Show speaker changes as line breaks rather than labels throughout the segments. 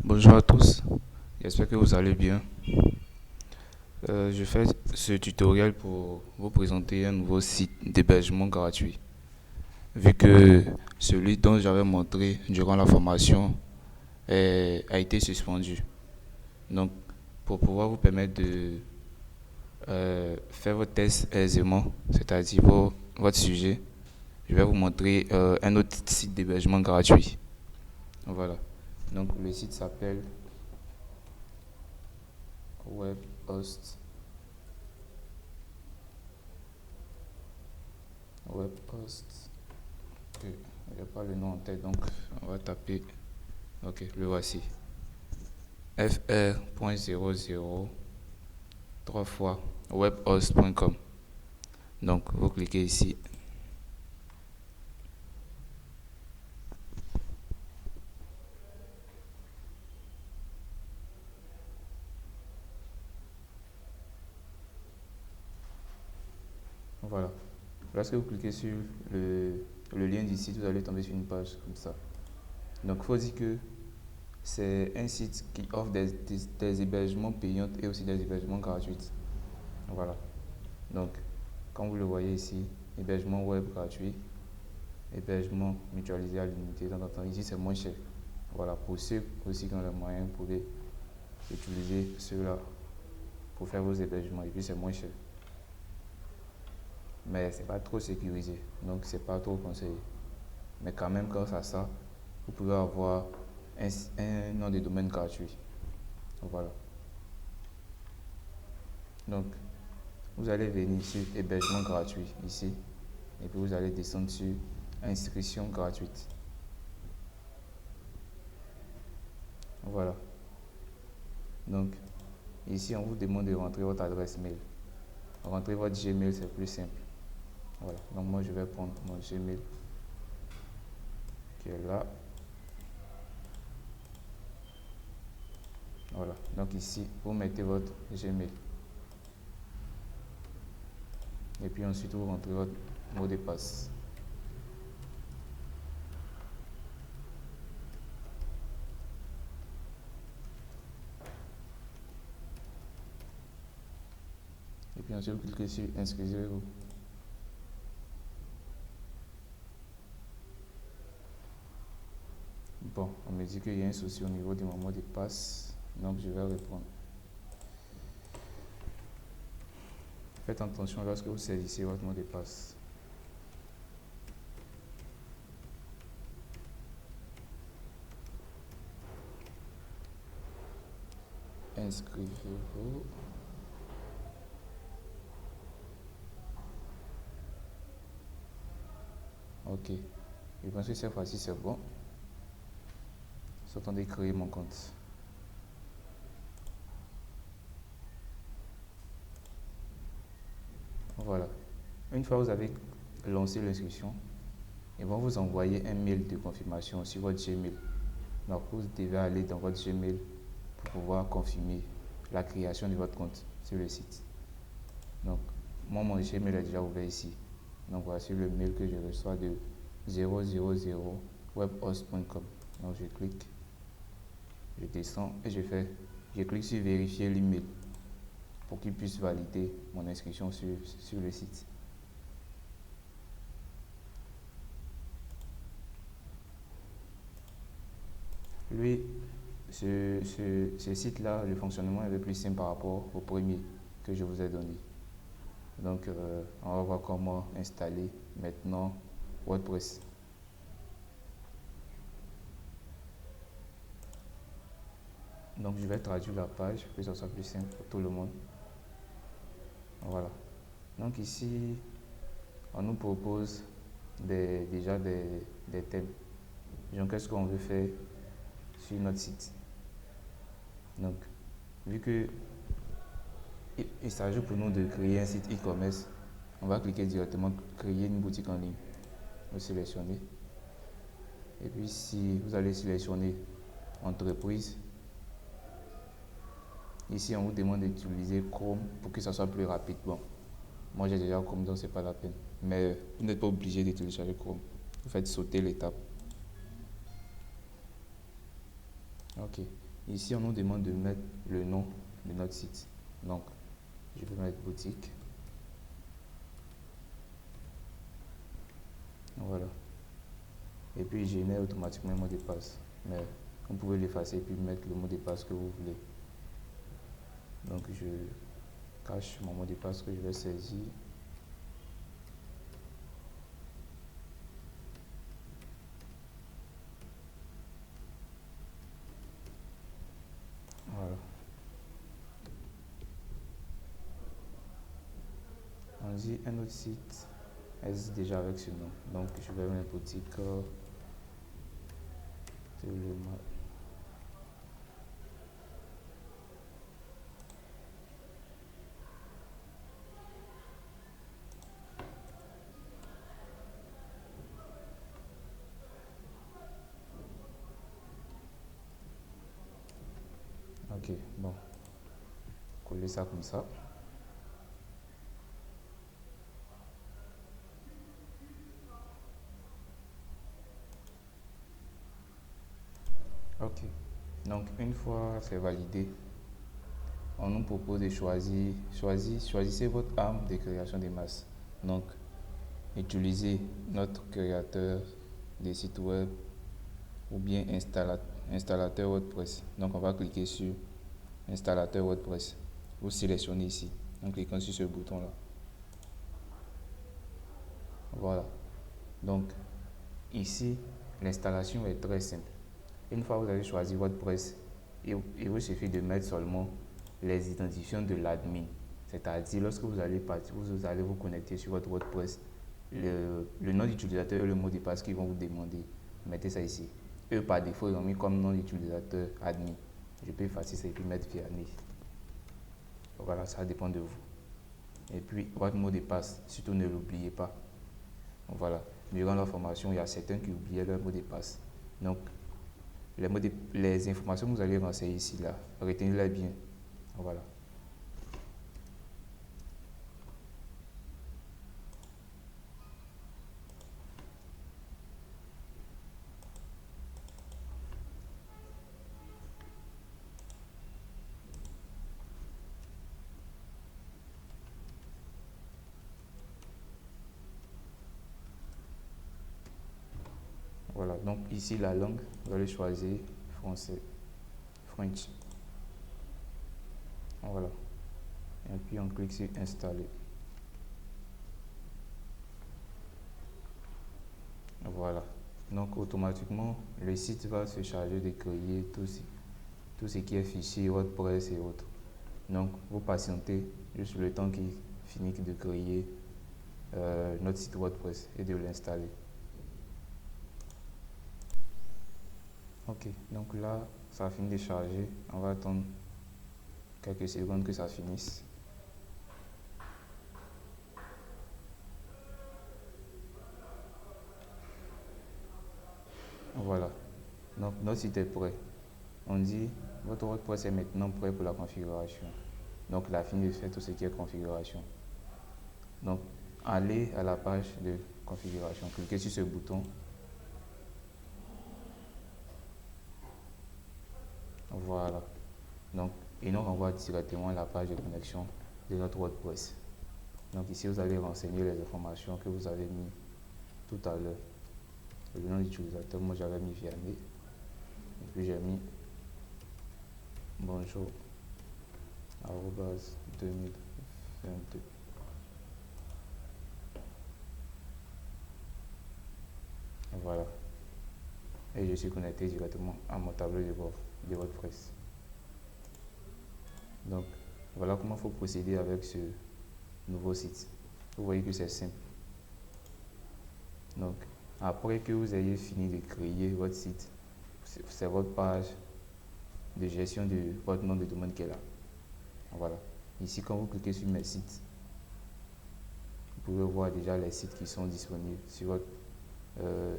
Bonjour à tous, j'espère que vous allez bien. Je fais ce tutoriel pour vous présenter un nouveau site d'hébergement gratuit. Vu que celui dont j'avais montré durant la formation a été suspendu. Donc, pour pouvoir vous permettre de faire votre test aisément, c'est-à-dire votre sujet, je vais vous montrer un autre site d'hébergement gratuit. Voilà. Donc, le site s'appelle WebHost. WebHost. Ok, il n'y a pas le nom en tête, donc on va taper. Ok, le voici. fr.00 3 fois webhost.com. Donc, vous cliquez ici. Voilà. Lorsque vous cliquez sur le lien du site, vous allez tomber sur une page comme ça. Donc, il faut dire que c'est un site qui offre des hébergements payants et aussi des hébergements gratuits. Voilà. Donc, comme vous le voyez ici, hébergement web gratuit, hébergement mutualisé à l'unité. Ici, c'est moins cher. Voilà, pour ceux aussi qui ont les moyens, vous pouvez utiliser ceux-là pour faire vos hébergements. Et puis, c'est moins cher. Mais c'est pas trop sécurisé, donc c'est pas trop conseillé. Mais quand même, grâce à ça, vous pouvez avoir un nom de domaine gratuit. Voilà. Donc, vous allez venir sur hébergement gratuit ici, et puis vous allez descendre sur inscription gratuite. Voilà. Donc, ici, on vous demande de rentrer votre adresse mail. Rentrez votre Gmail, c'est plus simple. Voilà. Donc, moi, je vais prendre mon Gmail qui est là. Voilà. Donc, ici, vous mettez votre Gmail. Et puis ensuite, vous rentrez votre mot de passe. Et puis ensuite, vous cliquez sur inscrivez-vous. Bon, on me dit qu'il y a un souci au niveau de mon mot de passe, donc je vais répondre. Faites attention lorsque vous saisissez votre mot de passe. Inscrivez-vous. Ok. Je pense que cette fois-ci c'est bon. J'attendais de créer mon compte. Voilà. Une fois que vous avez lancé l'inscription, ils vont vous envoyer un mail de confirmation sur votre Gmail. Donc vous devez aller dans votre Gmail pour pouvoir confirmer la création de votre compte sur le site. Donc, moi, mon Gmail est déjà ouvert ici. Donc, voici le mail que je reçois de 000webhost.com. Donc, je clique, je descends et je clique sur vérifier l'email pour qu'il puisse valider mon inscription sur le site. Lui, ce site-là, le fonctionnement est un peu plus simple par rapport au premier que je vous ai donné. Donc, on va voir comment installer maintenant WordPress. Donc, je vais traduire la page pour que ce soit plus simple pour tout le monde. Voilà. Donc, ici, on nous propose déjà des thèmes. Donc, qu'est-ce qu'on veut faire sur notre site? Donc, vu que il s'agit pour nous de créer un site e-commerce, on va cliquer directement créer une boutique en ligne. Vous sélectionnez. Et puis, si vous allez sélectionner entreprise, ici, on vous demande d'utiliser Chrome pour que ça soit plus rapide. Bon, moi j'ai déjà Chrome, donc c'est pas la peine. Mais vous n'êtes pas obligé de télécharger Chrome. Vous faites sauter l'étape. Ok. Ici, on nous demande de mettre le nom de notre site. Donc, je vais mettre boutique. Voilà. Et puis, je génère automatiquement un mot de passe. Mais vous pouvez l'effacer et puis mettre le mot de passe que vous voulez. Donc, je cache mon mot de passe que je vais saisir. Voilà. On dit un autre site est déjà avec ce nom. Donc, je vais mettre boutique Ok, bon. Coller ça comme ça. Ok. Donc, une fois c'est validé, on nous propose de choisissez votre arme de création de masse. Donc, utilisez notre créateur de site web ou bien installateur WordPress. Donc, on va cliquer sur installateur WordPress. Vous sélectionnez ici en cliquant sur ce bouton là. Voilà. Donc, ici, l'installation est très simple. Une fois que vous avez choisi WordPress, il vous suffit de mettre seulement les identifiants de l'admin. C'est-à-dire, lorsque vous allez partir, vous allez vous connecter sur votre WordPress, le nom d'utilisateur et le mot de passe qu'ils vont vous demander. Mettez ça ici. Eux, par défaut, ils ont mis comme nom d'utilisateur admin. Je peux effacer ça et puis mettre Vianney. Voilà, ça dépend de vous. Et puis, votre mot de passe, surtout ne l'oubliez pas. Voilà. Durant la formation, il y a certains qui oubliaient leur mot de passe. Donc, les informations que vous allez renseigner ici, là, retenez-les bien. Voilà. Voilà, donc ici la langue, vous allez choisir français, French. Voilà. Et puis on clique sur installer. Voilà. Donc automatiquement, le site va se charger de créer tout ce qui est fichier WordPress et autres. Donc vous patientez juste le temps qu'il finit de créer notre site WordPress et de l'installer. Ok, donc là, ça a fini de charger. On va attendre quelques secondes que ça finisse. Voilà, donc notre site est prêt. On dit votre WordPress est maintenant prêt pour la configuration. Donc il a fini de faire tout ce qui est configuration. Donc allez à la page de configuration, cliquez sur ce bouton. Voilà. Donc il nous renvoie directement à la page de connexion de notre WordPress. Donc ici vous allez renseigner les informations que vous avez mis tout à l'heure. Le nom d'utilisateur, moi j'avais mis Vianney. Et puis j'ai mis bonjour @2022. Voilà. Et je suis connecté directement à mon tableau de bord de WordPress. Donc voilà comment il faut procéder avec ce nouveau site. Vous voyez que c'est simple. Donc après que vous ayez fini de créer votre site, c'est votre page de gestion de votre nom de domaine qui est là. Voilà. Ici, quand vous cliquez sur mes sites, vous pouvez voir déjà les sites qui sont disponibles sur votre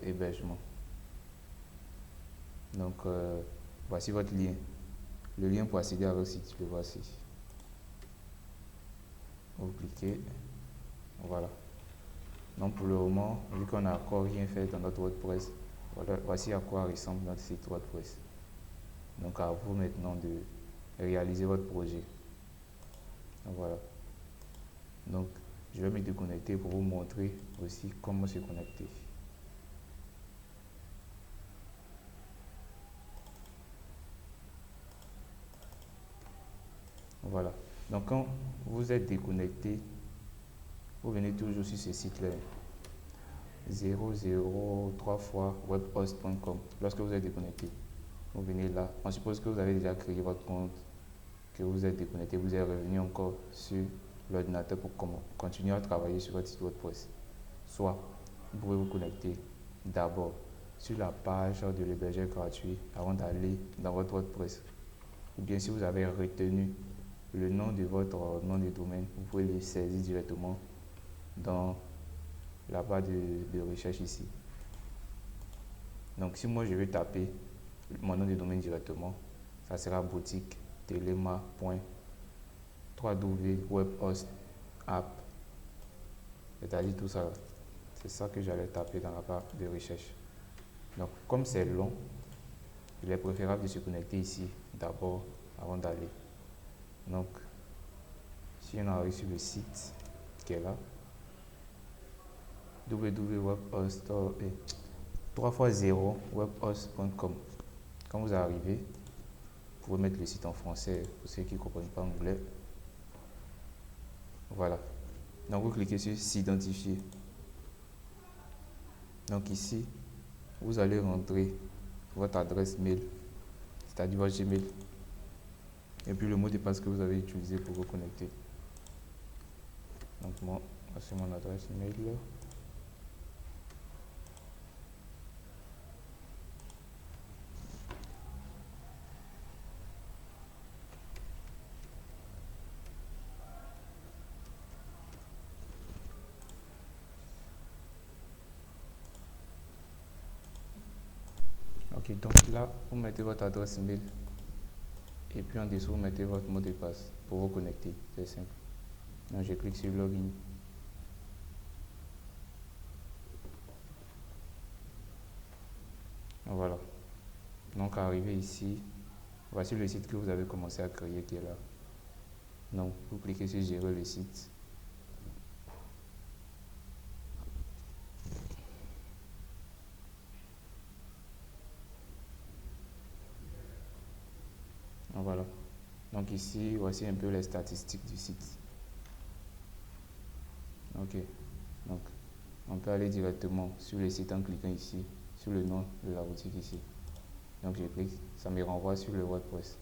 hébergement. Donc voici votre lien. Le lien pour accéder à votre site, le voici. Vous cliquez. Voilà. Donc pour le moment, vu qu'on n'a encore rien fait dans notre WordPress, voilà, voici à quoi ressemble notre site WordPress. Donc à vous maintenant de réaliser votre projet. Voilà. Donc je vais me déconnecter pour vous montrer aussi comment se connecter. Voilà. Donc quand vous êtes déconnecté, vous venez toujours sur ce site-là, 003 fois webhost.com. Lorsque vous êtes déconnecté, vous venez là. On suppose que vous avez déjà créé votre compte, que vous êtes déconnecté, vous êtes revenu encore sur l'ordinateur pour continuer à travailler sur votre site WordPress. Soit vous pouvez vous connecter d'abord sur la page de l'hébergeur gratuit avant d'aller dans votre WordPress. Ou bien si vous avez retenu le nom de votre nom de domaine, vous pouvez le saisir directement dans la barre de recherche ici. Donc si moi je vais taper mon nom de domaine directement, ça sera boutique telema.www.webhost.app, c'est-à-dire tout ça. C'est ça que j'allais taper dans la barre de recherche. Donc comme c'est long, il est préférable de se connecter ici d'abord avant d'aller. Donc si on arrive sur le site qui est là, www.webhost 3x0webhost.com. Quand vous arrivez, vous pouvez mettre le site en français pour ceux qui ne comprennent pas anglais. Voilà. Donc vous cliquez sur s'identifier. Donc ici, vous allez rentrer votre adresse mail, c'est-à-dire votre Gmail, et puis le mot de passe que vous avez utilisé pour vous connecter. Donc moi, c'est mon adresse mail là. Ok, donc là, vous mettez votre adresse mail et puis en dessous, vous mettez votre mot de passe pour vous connecter. C'est simple. Donc je clique sur Login. Voilà. Donc arrivé ici, voici le site que vous avez commencé à créer qui est là. Donc vous cliquez sur Gérer le site. Voilà. Donc ici, voici un peu les statistiques du site. Ok. Donc on peut aller directement sur le site en cliquant ici, sur le nom de la boutique ici. Donc je clique, ça me renvoie sur le WordPress.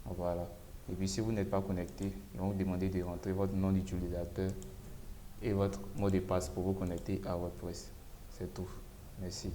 Voilà. Et puis si vous n'êtes pas connecté, ils vont vous demander de rentrer votre nom d'utilisateur et votre mot de passe pour vous connecter à WordPress. C'est tout. Merci.